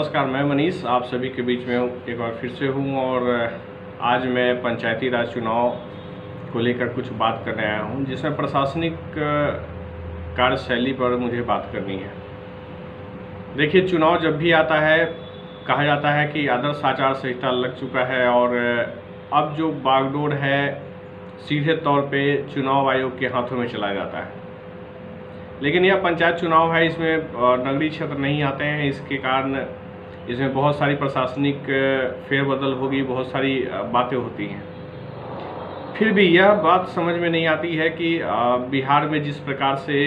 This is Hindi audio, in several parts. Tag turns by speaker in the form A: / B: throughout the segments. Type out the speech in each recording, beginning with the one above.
A: नमस्कार, मैं मनीष आप सभी के बीच में एक बार फिर से हूँ और आज मैं पंचायती राज चुनाव को लेकर कुछ बात करने आया हूँ, जिसमें प्रशासनिक कार्यशैली पर मुझे बात करनी है। देखिए, चुनाव जब भी आता है कहा जाता है कि आदर्श आचार संहिता लग चुका है और अब जो बागडोर है सीधे तौर पे चुनाव आयोग के हाथों में चला जाता है। लेकिन यह पंचायत चुनाव है, इसमें नगरीय क्षेत्र नहीं आते हैं, इसके कारण इसमें बहुत सारी प्रशासनिक फेरबदल होगी, बहुत सारी बातें होती हैं। फिर भी यह बात समझ में नहीं आती है कि बिहार में जिस प्रकार से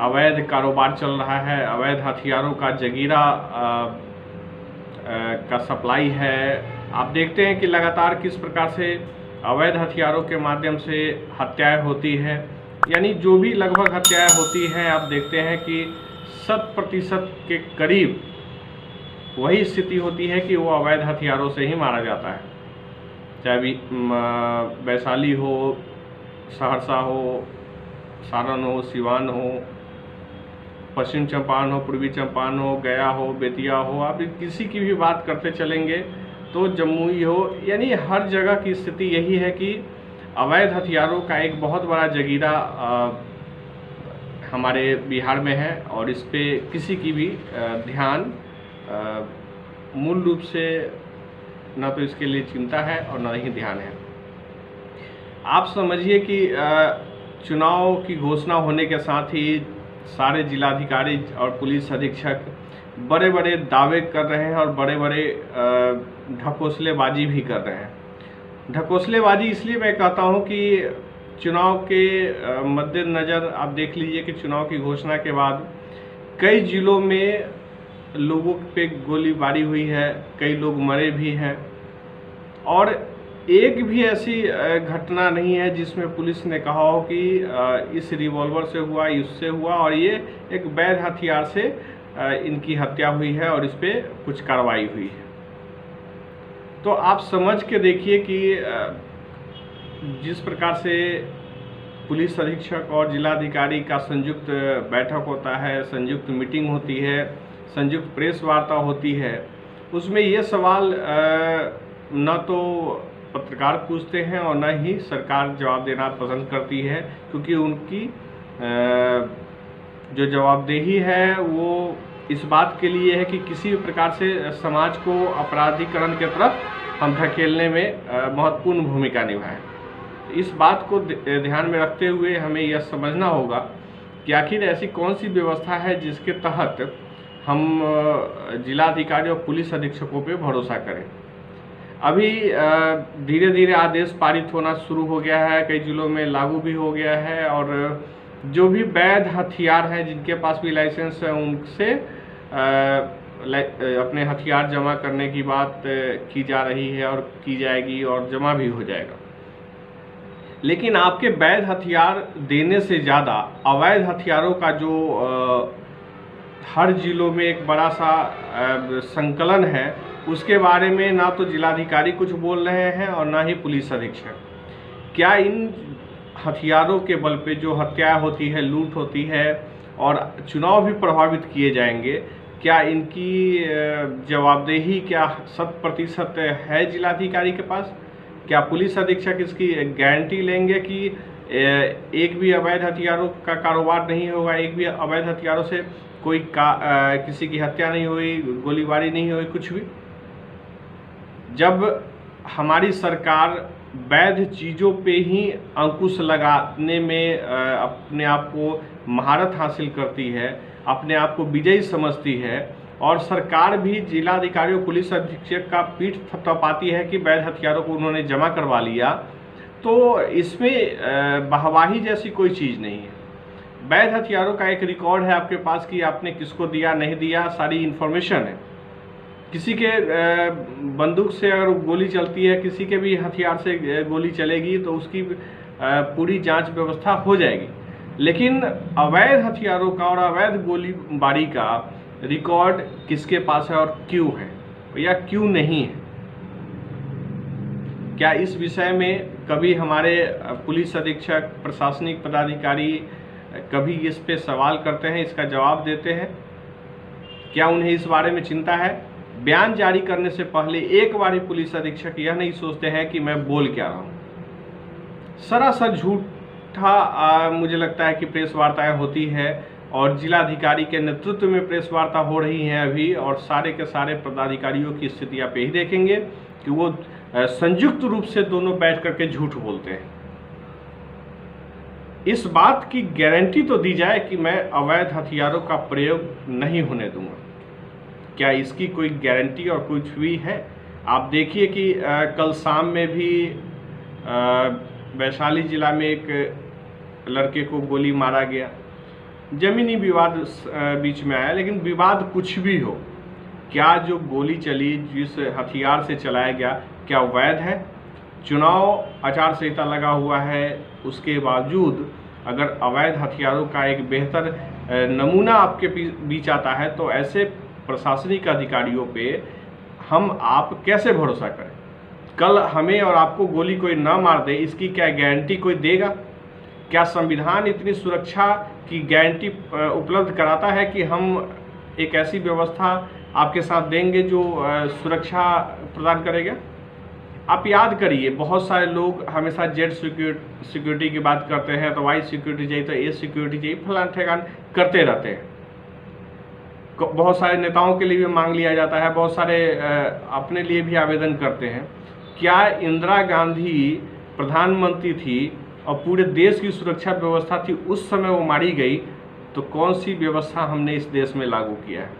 A: अवैध कारोबार चल रहा है, अवैध हथियारों का जगीरा का सप्लाई है, आप देखते हैं कि लगातार किस प्रकार से अवैध हथियारों के माध्यम से हत्याएं होती है। यानी जो भी लगभग हत्याएं होती हैं, आप देखते हैं कि 100% के करीब वही स्थिति होती है कि वो अवैध हथियारों से ही मारा जाता है। चाहे वैशाली हो, सहरसा हो, सारण हो, सिवान हो, पश्चिम चंपारण हो, पूर्वी चंपारण हो, गया हो, बेतिया हो, आप किसी की भी बात करते चलेंगे तो जमुई हो, यानी हर जगह की स्थिति यही है कि अवैध हथियारों का एक बहुत बड़ा जगीरा हमारे बिहार में है और इस पे किसी की भी ध्यान मूल रूप से न तो इसके लिए चिंता है और न ही ध्यान है। आप समझिए कि चुनाव की घोषणा होने के साथ ही सारे जिलाधिकारी और पुलिस अधीक्षक बड़े बड़े दावे कर रहे हैं और बड़े बड़े ढकोसलेबाजी भी कर रहे हैं। ढकोसलेबाजी इसलिए मैं कहता हूं कि चुनाव के मद्देनज़र आप देख लीजिए कि चुनाव की घोषणा के बाद कई जिलों में लोगों पे गोलीबारी हुई है, कई लोग मरे भी हैं और एक भी ऐसी घटना नहीं है जिसमें पुलिस ने कहा हो कि इस रिवॉल्वर से हुआ, इससे हुआ और ये एक वैध हथियार से इनकी हत्या हुई है और इस पर कुछ कार्रवाई हुई है। तो आप समझ के देखिए कि जिस प्रकार से पुलिस अधीक्षक और जिलाधिकारी का संयुक्त बैठक होता है, संयुक्त मीटिंग होती है, संयुक्त प्रेस वार्ता होती है, उसमें ये सवाल न तो पत्रकार पूछते हैं और न ही सरकार जवाब देना पसंद करती है, क्योंकि उनकी जो जवाबदेही है वो इस बात के लिए है कि किसी भी प्रकार से समाज को अपराधीकरण की तरफ हम धकेलने में महत्वपूर्ण भूमिका निभाएं। इस बात को ध्यान में रखते हुए हमें यह समझना होगा कि आखिर ऐसी कौन सी व्यवस्था है जिसके तहत हम जिलाधिकारी और पुलिस अधीक्षकों पे भरोसा करें। अभी धीरे धीरे आदेश पारित होना शुरू हो गया है, कई जिलों में लागू भी हो गया है और जो भी वैध हथियार हैं, जिनके पास भी लाइसेंस है, उनसे अपने हथियार जमा करने की बात की जा रही है और की जाएगी और जमा भी हो जाएगा। लेकिन आपके वैध हथियार देने से ज़्यादा अवैध हथियारों का जो हर जिलों में एक बड़ा सा संकलन है, उसके बारे में ना तो जिलाधिकारी कुछ बोल रहे हैं और ना ही पुलिस अधीक्षक। क्या इन हथियारों के बल पे जो हत्या होती है, लूट होती है और चुनाव भी प्रभावित किए जाएंगे, क्या इनकी जवाबदेही क्या 100% है जिलाधिकारी के पास? क्या पुलिस अधीक्षक इसकी गारंटी लेंगे कि एक भी अवैध हथियारों का कारोबार नहीं होगा, एक भी अवैध हथियारों से कोई किसी की हत्या नहीं हुई, गोलीबारी नहीं हुई, कुछ भी? जब हमारी सरकार वैध चीज़ों पे ही अंकुश लगाने में अपने आप को महारत हासिल करती है, अपने आप को विजयी समझती है और सरकार भी जिलाधिकारियों पुलिस अधीक्षक का पीठ थपथपाती है कि वैध हथियारों को उन्होंने जमा करवा लिया, तो इसमें वाहवाही जैसी कोई चीज़ नहीं है। वैध हथियारों का एक रिकॉर्ड है आपके पास कि आपने किसको दिया, नहीं दिया, सारी इन्फॉर्मेशन है। किसी के बंदूक से अगर गोली चलती है, किसी के भी हथियार से गोली चलेगी तो उसकी पूरी जांच व्यवस्था हो जाएगी। लेकिन अवैध हथियारों का और अवैध गोलीबारी का रिकॉर्ड किसके पास है और क्यों है या क्यों नहीं है? क्या इस विषय में कभी हमारे पुलिस अधीक्षक, प्रशासनिक पदाधिकारी कभी इस पे सवाल करते हैं, इसका जवाब देते हैं? क्या उन्हें इस बारे में चिंता है? बयान जारी करने से पहले एक बार ही पुलिस अधीक्षक यह नहीं सोचते हैं कि मैं बोल क्या रहा हूँ। सरासर झूठा मुझे लगता है कि प्रेस वार्ताएं होती है और जिलाधिकारी के नेतृत्व में प्रेस वार्ता हो रही हैं अभी, और सारे के सारे पदाधिकारियों की स्थिति आप यही देखेंगे कि वो संयुक्त रूप से दोनों बैठ करके झूठ बोलते हैं। इस बात की गारंटी तो दी जाए कि मैं अवैध हथियारों का प्रयोग नहीं होने दूंगा। क्या इसकी कोई गारंटी और कुछ भी है? आप देखिए कि कल शाम में भी वैशाली जिला में एक लड़के को गोली मारा गया। जमीनी विवाद बीच में आया, लेकिन विवाद कुछ भी हो, क्या जो गोली चली, जिस हथियार से चलाया गया, क्या वैध है? चुनाव आचार संहिता लगा हुआ है, उसके बावजूद अगर अवैध हथियारों का एक बेहतर नमूना आपके बीच आता है तो ऐसे प्रशासनिक अधिकारियों पे हम आप कैसे भरोसा करें? कल हमें और आपको गोली कोई ना मार दे, इसकी क्या गारंटी कोई देगा? क्या संविधान इतनी सुरक्षा की गारंटी उपलब्ध कराता है कि हम एक ऐसी व्यवस्था आपके साथ देंगे जो सुरक्षा प्रदान करेगा? आप याद करिए, बहुत सारे लोग हमेशा जेड सिक्योरिटी की बात करते हैं, तो वाई सिक्योरिटी चाहिए, तो ए सिक्योरिटी चाहिए, फलान ठेकान करते रहते हैं। बहुत सारे नेताओं के लिए भी मांग लिया जाता है, बहुत सारे अपने लिए भी आवेदन करते हैं। क्या इंदिरा गांधी प्रधानमंत्री थी और पूरे देश की सुरक्षा व्यवस्था थी, उस समय वो मारी गई, तो कौन सी व्यवस्था हमने इस देश में लागू किया है?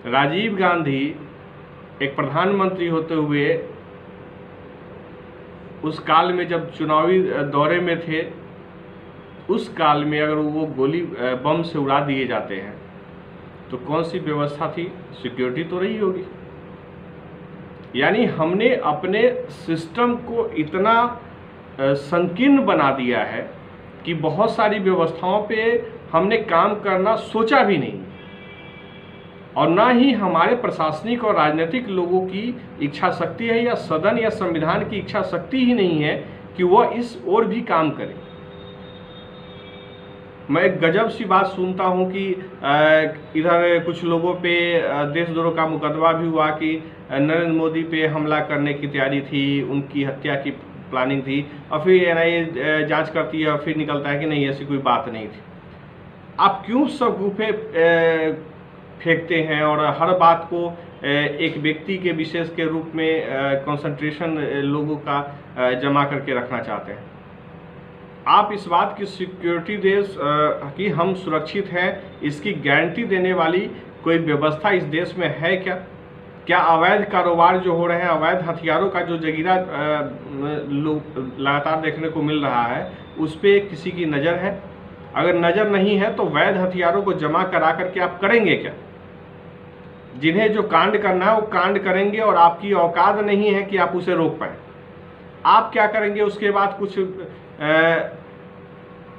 A: राजीव गांधी एक प्रधानमंत्री होते हुए उस काल में जब चुनावी दौरे में थे, उस काल में अगर वो गोली बम से उड़ा दिए जाते हैं तो कौन सी व्यवस्था थी? सिक्योरिटी तो रही होगी। यानी हमने अपने सिस्टम को इतना संकीर्ण बना दिया है कि बहुत सारी व्यवस्थाओं पे हमने काम करना सोचा भी नहीं, और ना ही हमारे प्रशासनिक और राजनीतिक लोगों की इच्छा शक्ति है, या सदन या संविधान की इच्छा शक्ति ही नहीं है कि वह इस ओर भी काम करे। मैं एक गजब सी बात सुनता हूं कि इधर कुछ लोगों पे देशद्रोह का मुकदमा भी हुआ कि नरेंद्र मोदी पे हमला करने की तैयारी थी, उनकी हत्या की प्लानिंग थी, और फिर एनआईए जांच करती है और फिर निकलता है कि नहीं, ऐसी कोई बात नहीं थी। आप क्यों सब गुफे फेंकते हैं और हर बात को एक व्यक्ति के विशेष के रूप में कंसंट्रेशन लोगों का जमा करके रखना चाहते हैं? आप इस बात की सिक्योरिटी देश कि हम सुरक्षित हैं, इसकी गारंटी देने वाली कोई व्यवस्था इस देश में है क्या? क्या अवैध कारोबार जो हो रहे हैं, अवैध हथियारों का जो जगीरा लगातार देखने को मिल रहा है, उस पर किसी की नज़र है? अगर नज़र नहीं है तो वैध हथियारों को जमा करा करके आप करेंगे क्या? जिन्हें जो कांड करना है वो कांड करेंगे, और आपकी औकात नहीं है कि आप उसे रोक पाए। आप क्या करेंगे उसके बाद? कुछ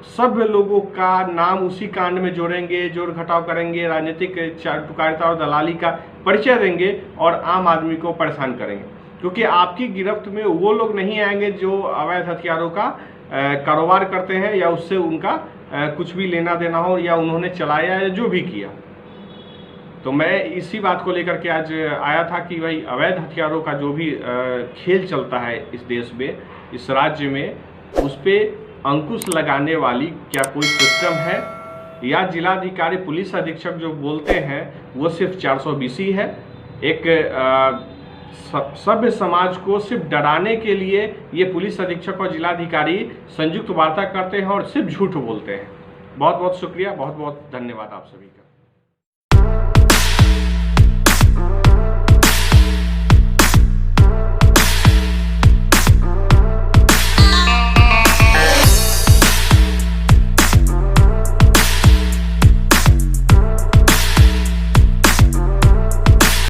A: सभ्य लोगों का नाम उसी कांड में जोड़ेंगे, जोड़ घटाव करेंगे, राजनीतिक चाटुकारिता और दलाली का परिचय देंगे और आम आदमी को परेशान करेंगे, क्योंकि आपकी गिरफ्त में वो लोग नहीं आएंगे जो अवैध हथियारों का कारोबार करते हैं, या उससे उनका कुछ भी लेना देना हो, या उन्होंने चलाया या जो भी किया। तो मैं इसी बात को लेकर के आज आया था कि भाई अवैध हथियारों का जो भी खेल चलता है इस देश में, इस राज्य में, उस पर अंकुश लगाने वाली क्या कोई सिस्टम है, या जिलाधिकारी पुलिस अधीक्षक जो बोलते हैं वो सिर्फ 420 ही है? एक सभ्य समाज को सिर्फ डराने के लिए ये पुलिस अधीक्षक और जिलाधिकारी संयुक्त वार्ता करते हैं और सिर्फ झूठ बोलते हैं। बहुत बहुत शुक्रिया, बहुत बहुत धन्यवाद आप सभी का।